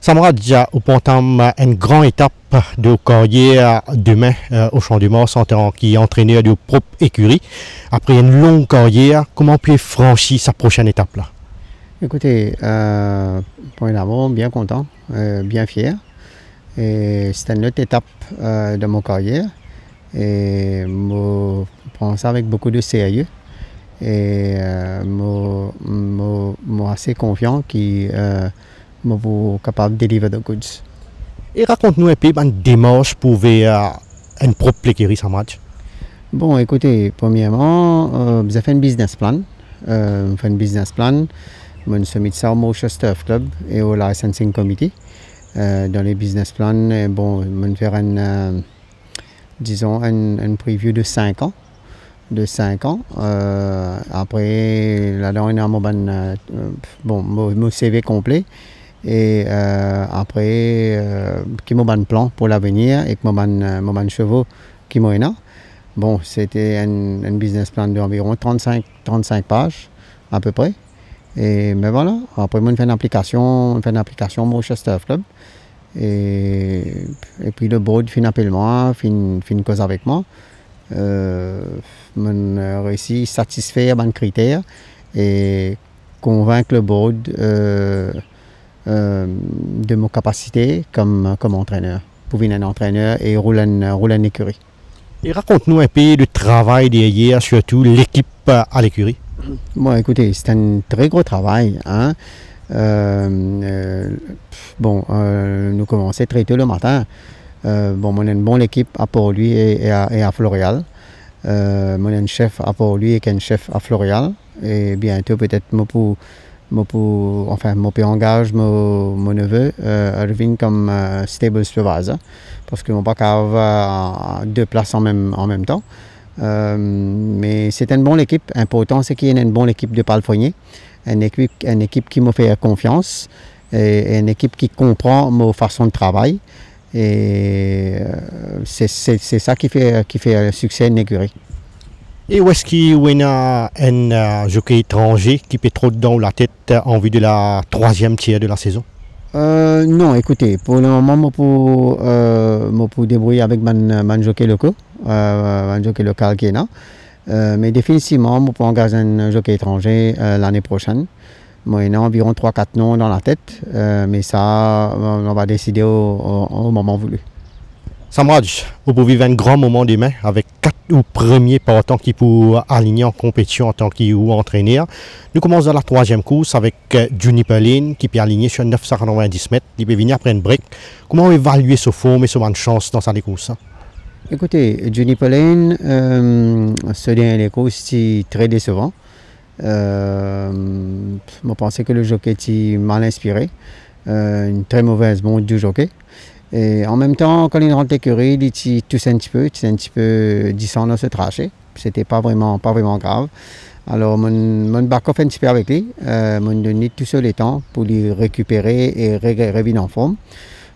Samra déjà au pontam une grande étape de carrière demain au Champ du Mars en tant qu'entraîneur de propre écurie. Après une longue carrière, comment peut franchir sa prochaine étape là? Écoutez, pour d'abord, bien content, bien fier. C'est une autre étape de mon carrière. Et je prends ça avec beaucoup de sérieux. Et je suis assez confiant qu'il suis capable de délivrer the goods. Et raconte-nous un peu une démarche pour vers une propre écurie sans match. Bon, écoutez, premièrement, j'ai fait un business plan. Je me suis mis ça au Motion Turf Club et au Licensing Committee. Dans les business plans, bon, je vais faire disons, un preview de 5 ans. Après, là-dedans, on a mon CV complet. Et après, qui m'a un plan pour l'avenir et mon chevaux qui m'a là. Bon, c'était un business plan d'environ 35 pages à peu près. Mais voilà, après, on fait une application Motion Turf Club. Et puis le board fin appel moi, fin cause avec moi. Mon réussi satisfaire mes critères et convaincre le board de mon capacité comme entraîneur. Pour venir un entraîneur et rouler une écurie. Et raconte-nous un peu le travail derrière, surtout l'équipe à l'écurie. Bon, écoutez, c'est un très gros travail. Hein. Nous commençons très tôt le matin. On a une bonne équipe à Port-Louis et à Floréal. On a un chef à Port-Louis et un chef à Floréal. Et bientôt, peut-être, je peux engager mon neveu Irving comme stable supervisor. Parce que je ne peux pas avoir deux places en même temps. Mais c'est une bonne équipe. L'important, c'est qu'il y ait une bonne équipe de palefreniers. Une équipe qui me fait confiance et une équipe qui comprend ma façon de travail. Et c'est ça qui fait le succès de l'écurie. Et où est-ce qu'il y a un jockey étranger qui peut trop dans la tête en vue de la troisième tiers de la saison? Non, écoutez, pour le moment, je peux débrouiller avec mon jockey local qui est là. Mais définitivement, je peux engager un jockey étranger l'année prochaine. Moi, il y a environ 3-4 noms dans la tête, mais ça, on va décider au moment voulu. Samraj, vous pouvez vivre un grand moment demain avec 4 premiers partants qui pour aligner en compétition en tant qu'entraîneur. Nous commençons dans la troisième course avec Juniper Lane qui peut aligner sur 990 mètres. Il peut venir après une break. Comment évaluer sa forme et sa chance dans sa course? Écoutez, Juniper Lane, ce dernier course, c'est très décevant. Je pensais que le jockey était mal inspiré. Une très mauvaise montre du jockey. Et en même temps, quand il rentre l'écurie, il était tout un petit peu descendre se tracher. C'était pas vraiment grave. Alors, mon back-off un petit peu avec lui. Mon donné tout seul le temps pour lui récupérer et revenir en forme.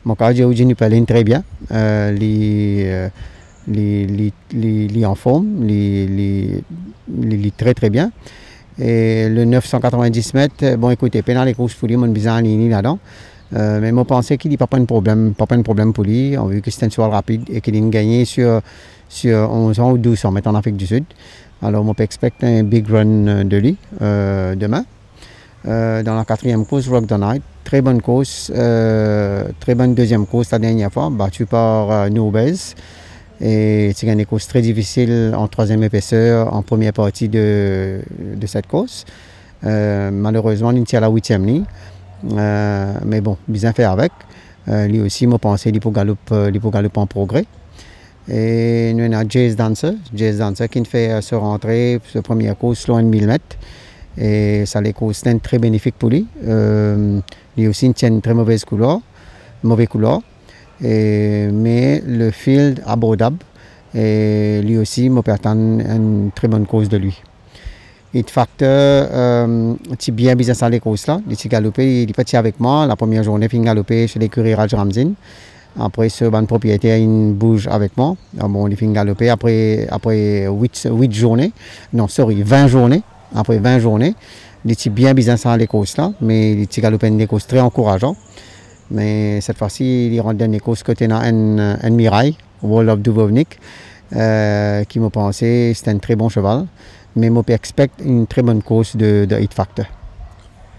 Mon cas, j'ai eu Palin très bien. Il en forme, il très bien. Et le 990 mètres, bon écoutez, pendant les courses pour lui, mon bizarre aligné là-dedans. Mais je pensais qu'il n'y a pas de problème pour lui, en vue que c'était un soir rapide et qu'il a gagné sur 1100 ou 1200 mètres en Afrique du Sud. Alors, je peux expecter un big run de lui demain. Dans la quatrième course, Rock the Night, très bonne course, très bonne deuxième course la dernière fois, battue par Nobez. Et c'est une course très difficile en troisième épaisseur, en première partie de cette course. Malheureusement, il tient à la 8e ligne. Mais bon, bien fait avec. Lui aussi, m'a pensé qu'il peut galoper en progrès. Et nous avons Jace Dancer qui fait se rentrer sa première course loin de 1000 mètres. Et ça, les courses sont très bénéfiques pour lui. Lui aussi, il tient une très mauvais couleur. Mais le field abordable, et lui aussi, m'a perdu une très bonne course de lui. Il facteur, c'est bien bizarre ça les courses là. Il s'est galopé, il est parti avec moi. La première journée, il a galopé chez l'écurie Raj Ramzin. Après, ce ban propriétaire, il bouge avec moi. Bon, il a galopé après 20 journées. Après 20 journées, il est bien bizarre ça les courses là. Mais il s'est galopé des courses très encourageantes. Mais cette fois-ci, il rentre dans les courses côté un Mirai, Wall of Dubrovnik, qui m'a pensé c'est un très bon cheval. Mais je expecte une très bonne course de Hit Factor.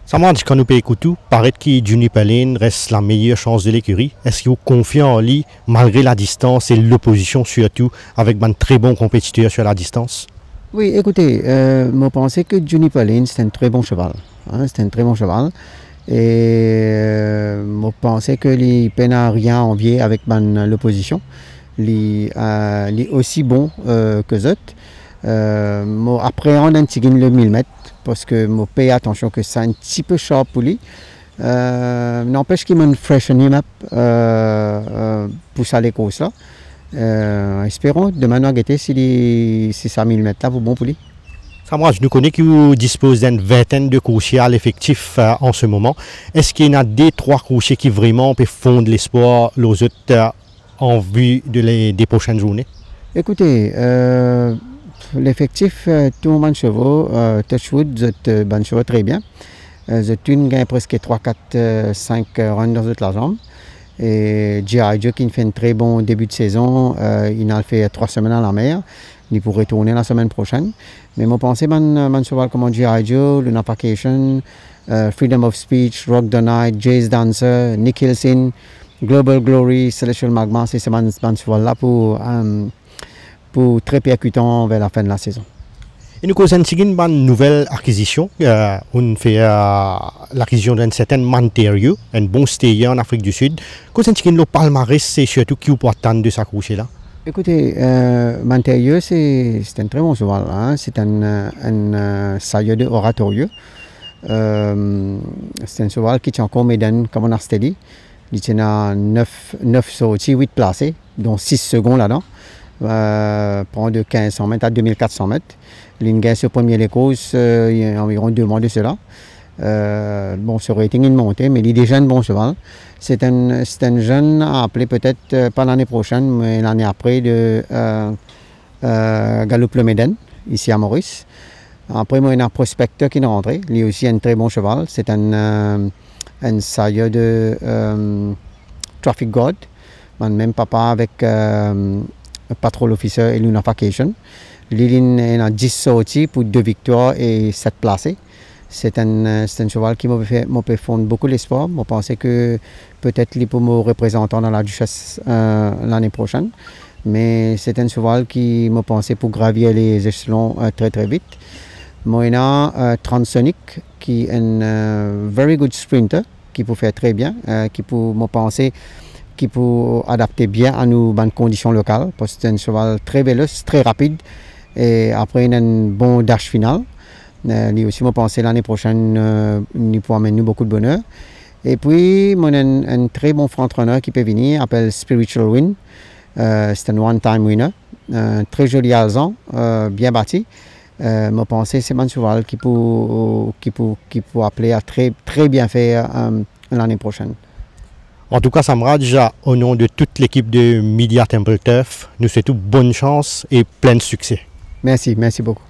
Ça m'a dit quand nous écouter, paraît que Juniper Lane reste la meilleure chance de l'écurie. Est-ce que vous confiez en lui, malgré la distance et l'opposition surtout, avec un très bon compétiteur sur la distance? Oui, écoutez, je pensais que Juniper Lane, c'est un très bon cheval. Hein, c'est un très bon cheval. Et je pensais que les peine à rien envier avec l'opposition. Il est aussi bon que Zot. Après, on a un petit le 1000 mètres parce que je paye attention que c'est un petit peu sharp pour lui. N'empêche qu'il m'a une freshen him up pour ça les courses là. Espérons demain nous guetter si ça 1000 mètres là pour bon pour lui. Je nous connais que vous disposez d'une vingtaine de coursiers à l'effectif en ce moment. Est-ce qu'il y en a des 3 coursiers qui vraiment peuvent fondre l'espoir aux autres en vue des prochaines journées? Écoutez, l'effectif, tout le monde chevaux, Touchwood, ban chevaux très bien. Une gagne presque 3, 4, 5 runs dans la jambe. Et G.I. Joe qui fait un très bon début de saison, il a fait 3 semaines à la mer. Il pourrait retourner la semaine prochaine. Mais moi, je pense que cheval comme G.I. Joe, Luna Vacation, Freedom of Speech, Rock the Night, Jay's Dancer, Nick Hilson, Global Glory, Celestial Magma, c'est ce cheval-là pour très percutant vers la fin de la saison. Et nous avons une nouvelle acquisition. On fait l'acquisition d'un certain Manterio, un bon stayer en Afrique du Sud. Nous avons le palmarès, c'est surtout qui peut attendre de s'accrocher là. Écoutez, Manterio, c'est un très bon cheval. Hein? C'est un saillot de Oratorio. C'est un cheval qui tient encore Médan comme on a dit. Il tient 9 sorties, 8 placés, dont 6 secondes là-dedans. Prend de 1500 mètres à 2400 mètres. L'Ingain sur premier les courses, il y a environ 2 mois de cela. Bon, ce rating est monté, mais il est déjà un bon cheval. C'est un jeune à appeler peut-être pas l'année prochaine, mais l'année après de Galop Le Méden, ici à Maurice. Après, moi, il y a un prospecteur qui est rentré. Il est aussi un très bon cheval. C'est un saillot de Traffic God. Même papa avec Patrol Officer et Luna Vacation. Il a 10 sorties pour 2 victoires et 7 placés. C'est un cheval qui m'a fait fondre beaucoup d'espoir. Je pensais que peut-être il peut me représenter dans la Duchesse l'année prochaine. Mais c'est un cheval qui m'a pensé pour gravir les échelons très très vite. Moi, il y a Transonic qui est un very good sprinter qui peut faire très bien, qui peut me penser qui peut adapter bien à nos conditions locales parce que c'est un cheval très véloce, très rapide et après il a un bon dash final. Lui aussi, je pense l'année prochaine, il pourra amener nous beaucoup de bonheur. Et puis, on a un très bon front-runner qui peut venir, appelle Spiritual Win. C'est un one-time winner, un très joli alezan, bien bâti. Je pense que c'est un cheval qui peut appeler à très, très bien faire l'année prochaine. En tout cas, Samraj, au nom de toute l'équipe de Media Temple Turf, nous souhaitons bonne chance et plein de succès. Merci beaucoup.